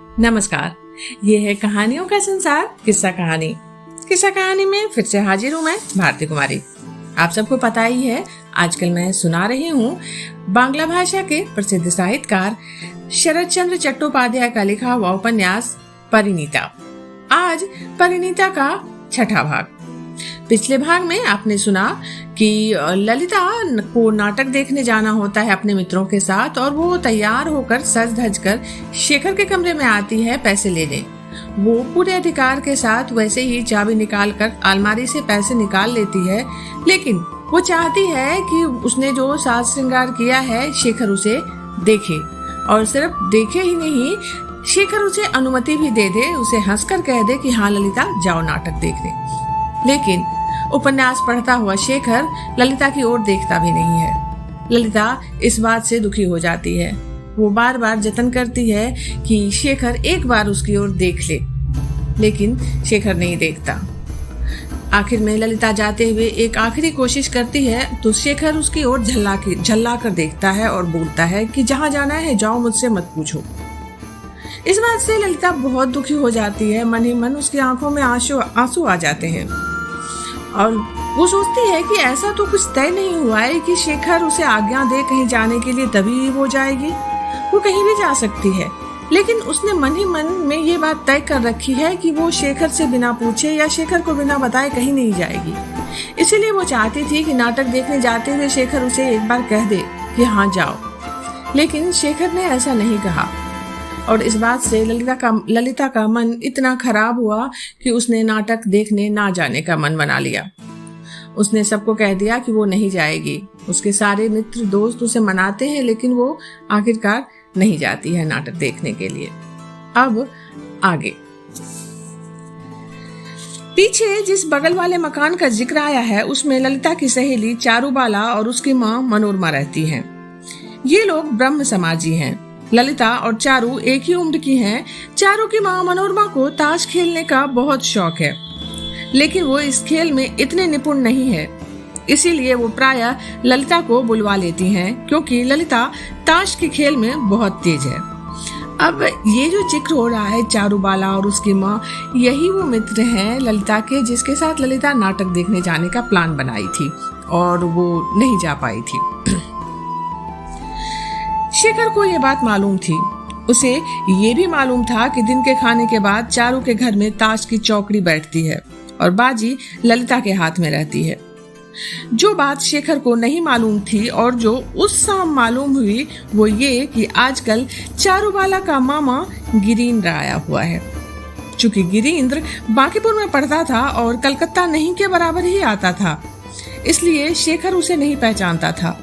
नमस्कार, ये है कहानियों का संसार किस्सा कहानी। किस्सा कहानी में फिर से हाजिर हूँ मैं, भारती कुमारी। आप सबको पता ही है, आजकल मैं सुना रही हूँ बांग्ला भाषा के प्रसिद्ध साहित्यकार शरद चंद्र चट्टोपाध्याय का लिखा हुआ उपन्यास परिणीता। आज परिणीता का छठा भाग। पिछले भाग में आपने सुना कि ललिता को नाटक देखने जाना होता है अपने मित्रों के साथ और वो तैयार होकर सज धज कर शेखर के कमरे में आती है पैसे लेने। वो पूरे अधिकार के साथ वैसे ही चाबी निकालकर अलमारी से पैसे निकाल लेती है, लेकिन वो चाहती है कि उसने जो साज श्रृंगार किया है शेखर उसे देखे, और सिर्फ देखे ही नहीं, शेखर उसे अनुमति भी दे दे, उसे हंसकर कह दे कि हाँ ललिता जाओ नाटक देखने। लेकिन उपन्यास पढ़ता हुआ शेखर ललिता की ओर देखता भी नहीं है। ललिता इस बात से दुखी हो जाती है। वो बार बार जतन करती है कि शेखर एक बार उसकी ओर देख ले, लेकिन शेखर नहीं देखता। आखिर में ललिता जाते हुए एक आखिरी कोशिश करती है तो शेखर उसकी ओर झल्ला कर देखता है और बोलता है कि जहाँ जाना है जाओ, मुझसे मत पूछो। इस बात से ललिता बहुत दुखी हो जाती है। मन ही मन उसकी आंखों में आंसू आ जाते हैं और वो सोचती है कि ऐसा तो कुछ तय नहीं हुआ है कि शेखर उसे आज्ञा दे कहीं जाने के लिए तभी वो जाएगी। वो कहीं भी जा सकती है, लेकिन उसने मन ही मन में ये बात तय कर रखी है कि वो शेखर से बिना पूछे या शेखर को बिना बताए कहीं नहीं जाएगी। इसीलिए वो चाहती थी कि नाटक देखने जाते हुए शेखर उसे एक बार कह दे कि हाँ जाओ, लेकिन शेखर ने ऐसा नहीं कहा। और इस बात से ललिता का मन इतना खराब हुआ कि उसने नाटक देखने ना जाने का मन बना लिया। उसने सबको कह दिया कि वो नहीं जाएगी। उसके सारे मित्र दोस्त उसे मनाते हैं, लेकिन वो आखिरकार नहीं जाती है नाटक देखने के लिए। अब आगे पीछे जिस बगल वाले मकान का जिक्र आया है, उसमें ललिता की सहेली चारूबाला और उसकी माँ मनोरमा रहती हैं। ये लोग ब्रह्म समाजी हैं। ललिता और चारू एक ही उम्र की हैं। चारू की माँ मनोरमा को ताश खेलने का बहुत शौक है, लेकिन वो इस खेल में इतने निपुण नहीं है। इसीलिए वो प्रायः ललिता को बुलवा लेती हैं, क्योंकि ललिता ताश के खेल में बहुत तेज है। अब ये जो जिक्र हो रहा है चारूबाला और उसकी माँ, यही वो मित्र हैं ललिता के जिसके साथ ललिता नाटक देखने जाने का प्लान बनाई थी और वो नहीं जा पाई थी। शेखर को ये बात मालूम थी। उसे ये भी मालूम था कि दिन के खाने के बाद चारू के घर में ताश की चौकड़ी बैठती है और बाजी ललिता के हाथ में रहती है। जो बात शेखर को नहीं मालूम थी और जो उस शाम मालूम हुई, वो ये कि आजकल चारूबाला का मामा गिरीन्द्र आया हुआ है। चूंकि गिरीन्द्र बांकीपुर में पढ़ता था और कलकत्ता नहीं के बराबर ही आता था, इसलिए शेखर उसे नहीं पहचानता था।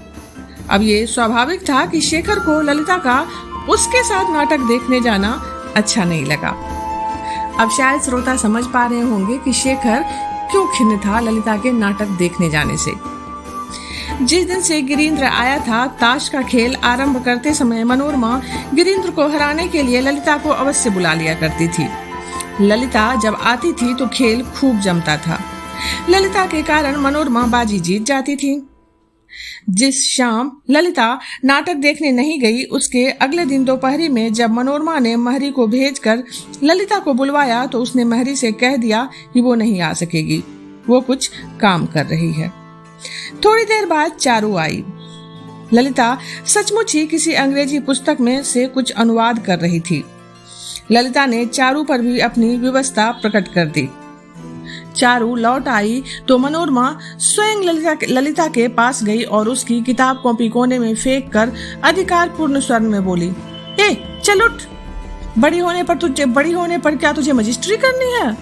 अब ये स्वाभाविक था कि शेखर को ललिता का उसके साथ नाटक देखने जाना अच्छा नहीं लगा। अब शायद श्रोता समझ पा रहे होंगे कि शेखर क्यों खिन्न था ललिता के नाटक देखने जाने से। जिस दिन से गिरीन्द्र आया था, ताश का खेल आरंभ करते समय मनोरमा गिरीन्द्र को हराने के लिए ललिता को अवश्य बुला लिया करती थी। ललिता जब आती थी तो खेल खूब जमता था। ललिता के कारण मनोरमा बाजी जीत जाती थी। जिस शाम ललिता नाटक देखने नहीं गई, उसके अगले दिन दोपहरी में जब मनोरमा ने महरी को भेजकर ललिता को बुलवाया, तो उसने महरी से कह दिया कि वो नहीं आ सकेगी, वो कुछ काम कर रही है। थोड़ी देर बाद चारू आई। ललिता सचमुच ही किसी अंग्रेजी पुस्तक में से कुछ अनुवाद कर रही थी। ललिता ने चारू पर भी अपनी विवशता प्रकट कर दी। चारू लौट आई तो मनोरमा स्वयं ललिता के पास गई और उसकी किताब कॉपी कोने में फेंक कर अधिकार पूर्ण स्वर में बोली, ए चल उठ, बड़ी होने पर क्या तुझे मजिस्ट्री करनी है?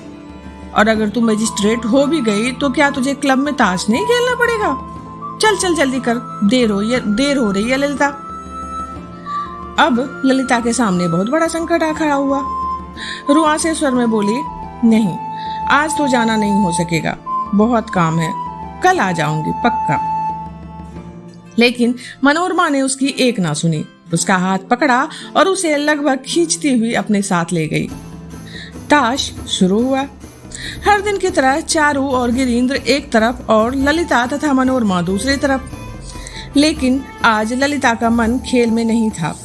और अगर तू मजिस्ट्रेट हो भी गई तो क्या तुझे क्लब में ताश नहीं खेलना पड़ेगा? चल चल जल्दी कर, देर हो रही है ललिता। अब ललिता के सामने बहुत बड़ा संकट आ खड़ा हुआ। रुआसे स्वर में बोली, नहीं आज तो जाना नहीं हो सकेगा, बहुत काम है, कल आ जाऊंगी पक्का। लेकिन मनोरमा ने उसकी एक ना सुनी। उसका हाथ पकड़ा और उसे लगभग खींचती हुई अपने साथ ले गई। ताश शुरू हुआ। हर दिन की तरह चारू और गिरीन्द्र एक तरफ और ललिता तथा मनोरमा दूसरी तरफ। लेकिन आज ललिता का मन खेल में नहीं था,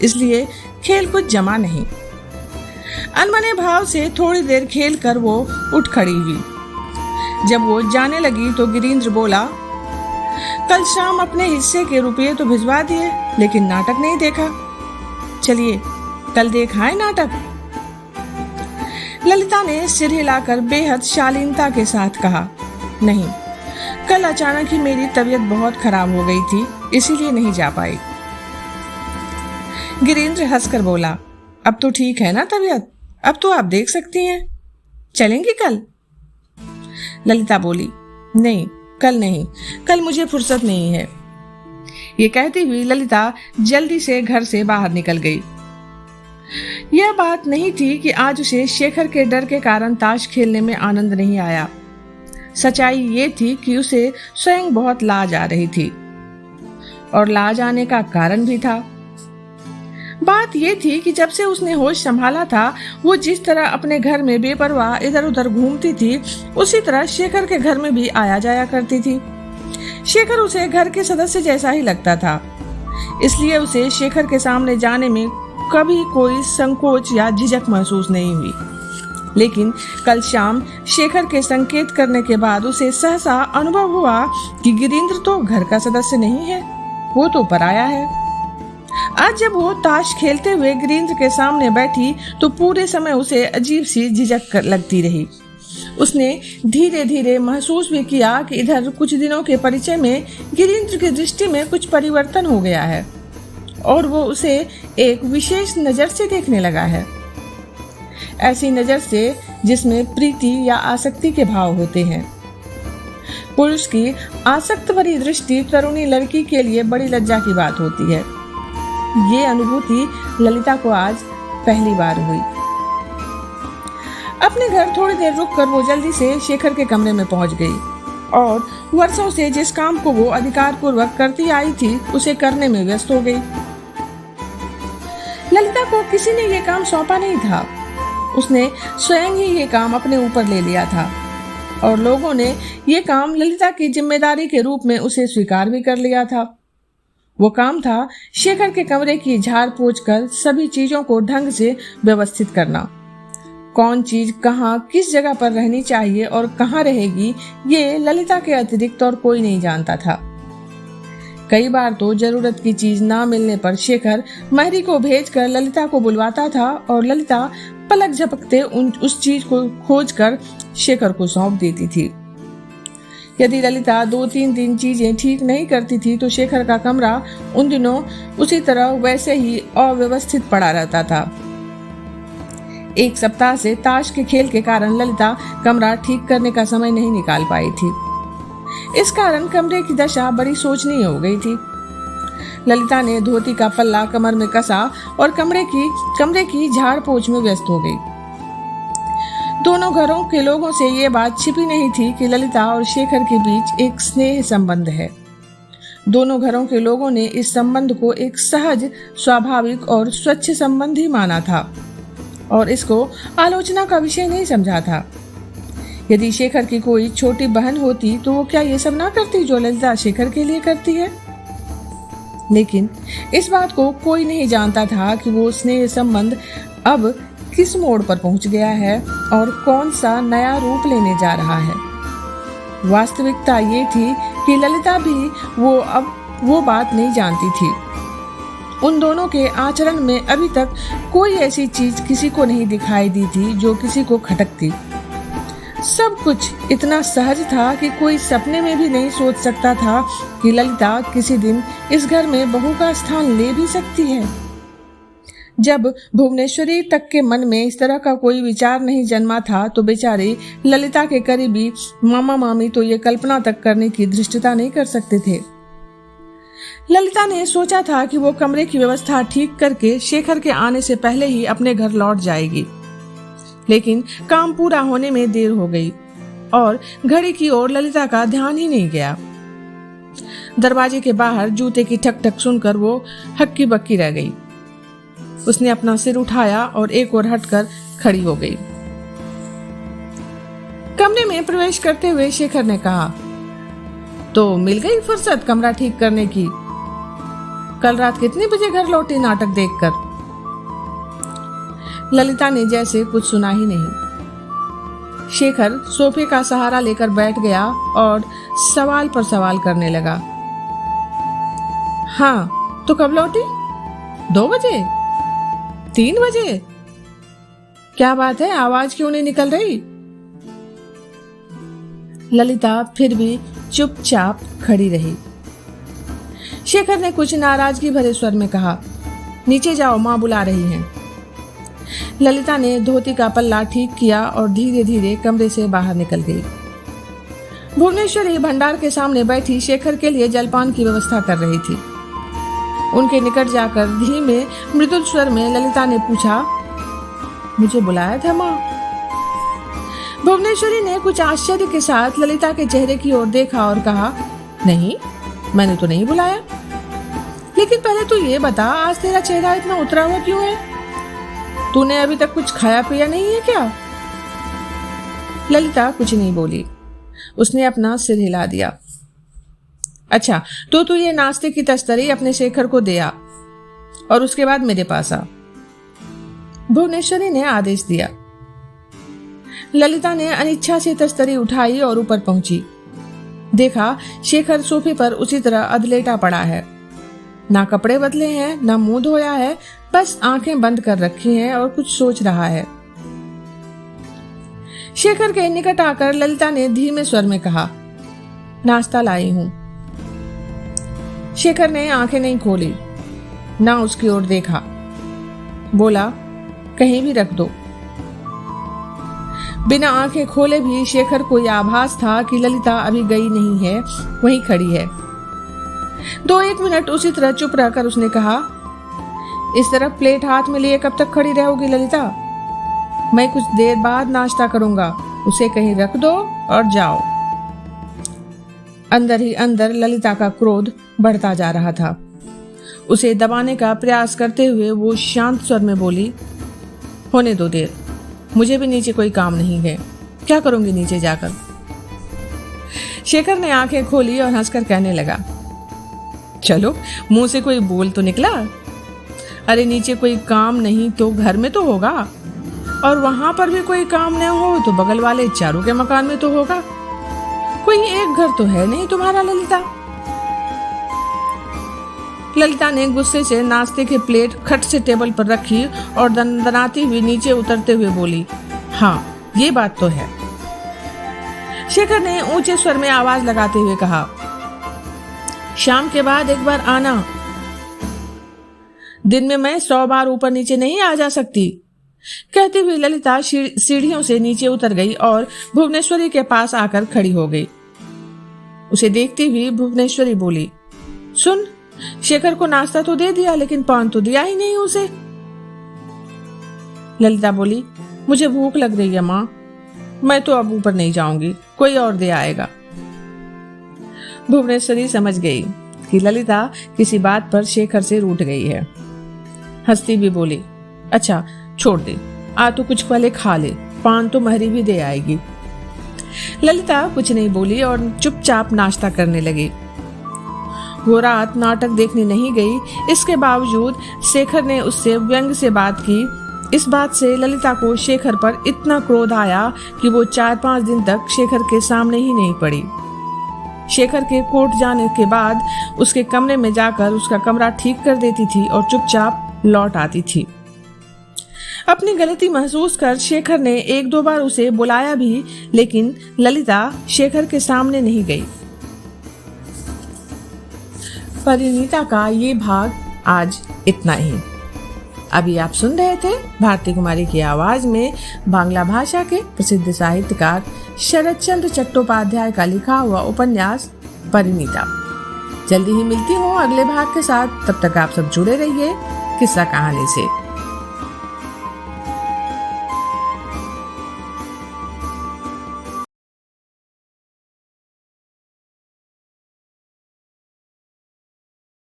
इसलिए खेल कुछ जमा नहीं। अनमने भाव से थोड़ी देर खेल कर वो उठ खड़ी हुई। जब वो जाने लगी तो गिरीन्द्र बोला, कल शाम अपने हिस्से के रुपये तो भिजवा दिए, लेकिन नाटक नहीं देखा। चलिए कल देखाएं नाटक। ललिता ने सिर हिलाकर बेहद शालीनता के साथ कहा, नहीं, कल अचानक ही मेरी तबीयत बहुत खराब हो गई थी, इसीलिए नहीं जा पाई। गिरीन्द्र हंसकर बोला, अब तो ठीक है ना तबीयत, अब तो आप देख सकती हैं, चलेंगी कल? ललिता बोली, नहीं, कल नहीं, कल मुझे फुर्सत नहीं है। ये कहती हुई ललिता जल्दी से घर से बाहर निकल गई। यह बात नहीं थी कि आज उसे शेखर के डर के कारण ताश खेलने में आनंद नहीं आया। सच्चाई ये थी कि उसे स्वयं बहुत लाज आ रही थी, और लाज आने का कारण भी था। बात ये थी कि जब से उसने होश संभाला था, वो जिस तरह अपने घर में बेपरवाह इधर उधर घूमती थी, उसी तरह शेखर के घर में भी आया जाया करती थी। शेखर उसे घर के सदस्य जैसा ही लगता था, इसलिए उसे शेखर के सामने जाने में कभी कोई संकोच या झिझक महसूस नहीं हुई। लेकिन कल शाम शेखर के संकेत करने के बाद उसे सहसा अनुभव हुआ कि गिरीन्द्र तो घर का सदस्य नहीं है, वो तो पराया है। आज जब वो ताश खेलते हुए गिरीन्द्र के सामने बैठी तो पूरे समय उसे अजीब सी झिझक लगती रही। उसने धीरे धीरे महसूस भी किया कि इधर कुछ दिनों के परिचय में गिरीन्द्र की दृष्टि में कुछ परिवर्तन हो गया है, और वो उसे एक विशेष नजर से देखने लगा है। ऐसी नजर से जिसमें प्रीति या आसक्ति के भाव होते हैं। पुरुष की आसक्त भरी दृष्टि तरुणी लड़की के लिए बड़ी लज्जा की बात होती है। ये अनुभूति ललिता को आज पहली बार हुई। अपने घर थोड़ी देर रुककर वो जल्दी से शेखर के कमरे में पहुंच गई और वर्षों से जिस काम को वो अधिकार पूर्वक करती आई थी, उसे करने में व्यस्त हो गई। ललिता को किसी ने ये काम सौंपा नहीं था, उसने स्वयं ही ये काम अपने ऊपर ले लिया था, और लोगों ने ये काम ललिता की जिम्मेदारी के रूप में उसे स्वीकार भी कर लिया था। वो काम था शेखर के कमरे की झाड़ पोंछ कर सभी चीजों को ढंग से व्यवस्थित करना। कौन चीज कहाँ किस जगह पर रहनी चाहिए और कहाँ रहेगी, ये ललिता के अतिरिक्त और कोई नहीं जानता था। कई बार तो जरूरत की चीज ना मिलने पर शेखर महरी को भेजकर ललिता को बुलवाता था, और ललिता पलक झपकते उस चीज को खोजकर शेखर को सौंप देती थी। यदि ललिता 2-3 दिन चीजें ठीक नहीं करती थी तो शेखर का कमरा उन दिनों उसी तरह वैसे ही अव्यवस्थित पड़ा रहता था। एक सप्ताह से ताश के खेल के कारण ललिता कमरा ठीक करने का समय नहीं निकाल पाई थी। इस कारण कमरे की दशा बड़ी शोचनीय हो गई थी। ललिता ने धोती का पल्ला कमर में कसा और कमरे की झाड़ पोंछ में व्यस्त हो गई। दोनों घरों के लोगों से ये बात छिपी नहीं थी कि ललिता और शेखर के बीच एक स्नेह संबंध है। दोनों घरों के लोगों ने इस संबंध को एक सहज, स्वाभाविक और स्वच्छ संबंध ही माना था, और इसको आलोचना का विषय नहीं समझा था। यदि शेखर की कोई छोटी बहन होती तो वो क्या ये सब ना करती जो ललिता शेखर के लिए करती है। लेकिन इस बात को कोई नहीं जानता था कि वो स्नेह संबंध अब किस मोड़ पर पहुंच गया है और कौन सा नया रूप लेने जा रहा है। वास्तविकता ये थी कि ललिता भी वो बात नहीं जानती थी। उन दोनों के आचरण में अभी तक कोई ऐसी चीज किसी को नहीं दिखाई दी थी जो किसी को खटकती। सब कुछ इतना सहज था कि कोई सपने में भी नहीं सोच सकता था कि ललिता किसी दिन इस घर में बहू का स्थान ले भी सकती है। जब भुवनेश्वरी तक के मन में इस तरह का कोई विचार नहीं जन्मा था तो बेचारी ललिता के करीबी मामा मामी तो ये कल्पना तक करने की धृष्टता नहीं कर सकते थे। ललिता ने सोचा था कि वो कमरे की व्यवस्था ठीक करके शेखर के आने से पहले ही अपने घर लौट जाएगी, लेकिन काम पूरा होने में देर हो गई और घड़ी की ओर ललिता का ध्यान ही नहीं गया। दरवाजे के बाहर जूते की ठक ठक सुनकर वो हक्की बक्की रह गई। उसने अपना सिर उठाया और एक ओर हटकर खड़ी हो गई। कमरे में प्रवेश करते हुए शेखर ने कहा, तो मिल गई फुर्सत कमरा ठीक करने की? कल रात कितने बजे घर लौटी नाटक देखकर? ललिता ने जैसे कुछ सुना ही नहीं। शेखर सोफे का सहारा लेकर बैठ गया और सवाल पर सवाल करने लगा। हाँ, तो कब लौटी? 2 बजे? 3 बजे? क्या बात है, आवाज क्यों नहीं निकल रही? ललिता फिर भी चुपचाप खड़ी रही। शेखर ने कुछ नाराजगी भरे स्वर में कहा, नीचे जाओ, माँ बुला रही हैं। ललिता ने धोती का पल्ला ठीक किया और धीरे धीरे कमरे से बाहर निकल गई। भुवनेश्वरी भंडार के सामने बैठी शेखर के लिए जलपान की व्यवस्था कर रही थी। उनके निकट जाकर धीमे मृदुल स्वर में ललिता ने पूछा, मुझे बुलाया था माँ? भुवनेश्वरी ने कुछ आश्चर्य के साथ ललिता के चेहरे की ओर देखा और कहा, नहीं, मैंने तो नहीं बुलाया। लेकिन पहले तू ये बता, आज तेरा चेहरा इतना उतरा हुआ क्यों है? तूने अभी तक कुछ खाया पिया नहीं है क्या? ललिता कुछ नहीं बोली। उसने अपना सिर हिला दिया। अच्छा, तो तू ये नाश्ते की तस्तरी अपने शेखर को दे आ और उसके बाद मेरे पास आ, भुवनेश्वरी ने आदेश दिया। ललिता ने अनिच्छा से तस्तरी उठाई और ऊपर पहुंची। देखा, शेखर सोफे पर उसी तरह अधलेटा पड़ा है। ना कपड़े बदले हैं, ना मुंह धोया है, बस आंखें बंद कर रखी हैं और कुछ सोच रहा है। शेखर के निकट आकर ललिता ने धीमे स्वर में कहा, नाश्ता लाई हूं। शेखर ने आंखें नहीं खोली, ना उसकी ओर देखा। बोला, कहीं भी रख दो। बिना आंखें खोले भी शेखर को यह आभास था कि ललिता अभी गई नहीं है, वहीं खड़ी है। 2-1 मिनट उसी तरह चुप रहकर उसने कहा, इस तरफ प्लेट हाथ में लिए कब तक खड़ी रहोगी ललिता? मैं कुछ देर बाद नाश्ता करूंगा, उसे कहीं रख दो और जाओ। अंदर ही अंदर ललिता का क्रोध बढ़ता जा रहा था। उसे दबाने का प्रयास करते हुए वो शांत स्वर में बोली, होने दो देर, मुझे भी नीचे कोई काम नहीं है, क्या करूंगी नीचे जाकर? शेखर ने आंखें खोली और हंसकर कहने लगा, चलो, मुंह से कोई बोल तो निकला। अरे नीचे कोई काम नहीं तो घर में तो होगा, और वहां पर भी कोई काम न हो तो बगल वाले चारों के मकान में तो होगा। कोई एक घर तो है नहीं तुम्हारा ललिता। ललिता ने गुस्से से नाश्ते की प्लेट खट से टेबल पर रखी और दनदनाती हुई नीचे उतरते हुए बोली, हाँ, ये बात तो है। शेखर ने ऊंचे स्वर में आवाज लगाते हुए कहा, शाम के बाद एक बार आना। दिन में मैं 100 बार ऊपर नीचे नहीं आ जा सकती। कहती हुई ललिता सीढ़ियों से नीचे उतर गई और भुवनेश्वरी के पास आकर खड़ी हो गई। उसे देखती हुई भुवनेश्वरी बोली, सुन, शेखर को नाश्ता तो दे दिया, लेकिन पान तो दिया ही नहीं उसे। ललिता बोली, मुझे भूख लग रही है माँ, मैं तो अब ऊपर नहीं जाऊंगी, कोई और दे आएगा। भुवनेश्वरी समझ गई कि ललिता किसी बात पर शेखर से रूठ गई है। हंसती भी बोली, अच्छा छोड़ दे, आ तो कुछ पहले खा ले, पान तो महरी भी दे आएगी। ललिता कुछ नहीं बोली और चुपचाप नाश्ता करने लगी। वो रात नाटक देखने नहीं गई, इसके बावजूद शेखर ने उससे व्यंग से बात की। इस बात से ललिता को शेखर पर इतना क्रोध आया कि वो 4-5 दिन तक शेखर के सामने ही नहीं पड़ी। शेखर के कोर्ट जाने के बाद उसके कमरे में जाकर उसका कमरा ठीक कर देती थी और चुपचाप लौट आती थी। अपनी गलती महसूस कर शेखर ने 1-2 बार उसे बुलाया भी, लेकिन ललिता शेखर के सामने नहीं गई। परिणीता का ये भाग आज इतना ही। अभी आप सुन रहे थे भारती कुमारी की आवाज में बांग्ला भाषा के प्रसिद्ध साहित्यकार शरद चंद्र चट्टोपाध्याय का लिखा हुआ उपन्यास परिणीता। जल्दी ही मिलती हूँ अगले भाग के साथ, तब तक आप सब जुड़े रहिए किस्सा कहानी से।